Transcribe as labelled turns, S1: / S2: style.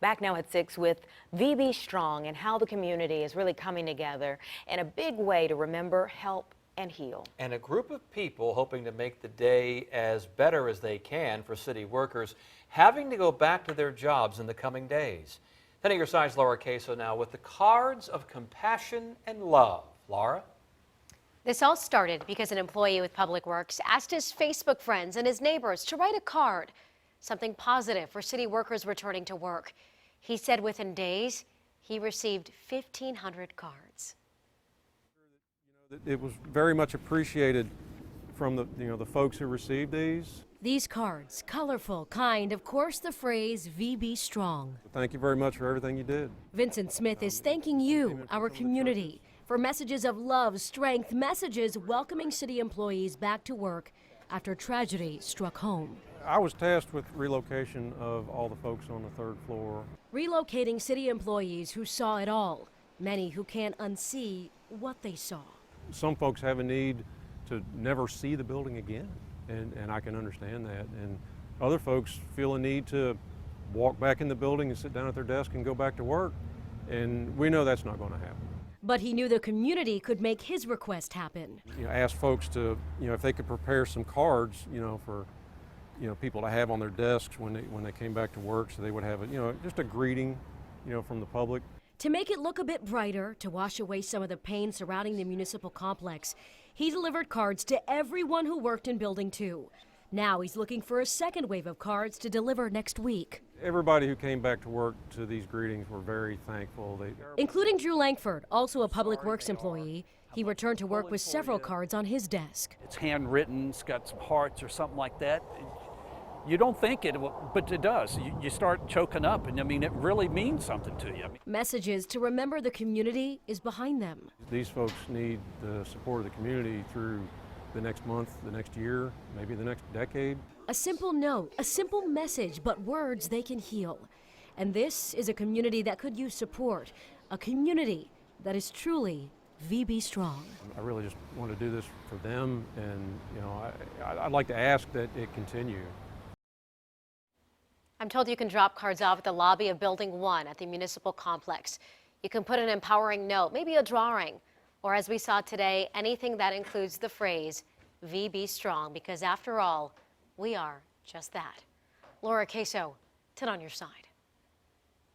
S1: Back now at 6 with VB Strong and how the community is really coming together in a big way to remember, help, and heal.
S2: And a group of people hoping to make the day as better as they can for city workers having to go back to their jobs in the coming days. 10 of your side's Laura Caso now with the cards of compassion and love. Laura?
S3: This all started because an employee with Public Works asked his Facebook friends and his neighbors to write a card, something positive for city workers returning to work. He said within days, he received 1,500 cards.
S4: It was very much appreciated from the folks who received these.
S5: These cards, colorful, kind, of course the phrase VB Strong.
S4: Thank you very much for everything you did.
S5: Vincent Smith is thanking you, our community, for messages of love, strength, messages welcoming city employees back to work after tragedy struck home.
S4: I was tasked with relocation of all the folks on the third floor.
S5: Relocating city employees who saw it all, many who can't unsee what they saw.
S4: Some folks have a need to never see the building again, and I can understand that. And other folks feel a need to walk back in the building and sit down at their desk and go back to work, and we know that's not going to happen.
S5: But he knew the community could make his request happen.
S4: Ask folks to, if they could prepare some cards, for people to have on their desks when they came back to work, so they would have just a greeting, from the public.
S5: To make it look a bit brighter, to wash away some of the pain surrounding the municipal complex, he delivered cards to everyone who worked in Building 2. Now he's looking for a second wave of cards to deliver next week.
S4: Everybody who came back to work to these greetings were very thankful.
S5: Including Drew Langford, also a Public Works employee. He returned to work with several cards on his desk.
S6: It's handwritten, it's got some hearts or something like that. You don't think it, but it does. You start choking up, and I mean, it really means something to you.
S5: Messages to remember the community is behind them.
S4: These folks need the support of the community through the next month, the next year, maybe the next decade.
S5: A simple note, a simple message, but words they can heal. And this is a community that could use support, a community that is truly VB Strong.
S4: I really just want to do this for them, and I'd like to ask that it continue.
S3: I'm told you can drop cards off at the lobby of Building 1 at the municipal complex. You can put an empowering note, maybe a drawing, or as we saw today, anything that includes the phrase VB Strong, because after all, we are just that. Laura Caso, 10 on your side.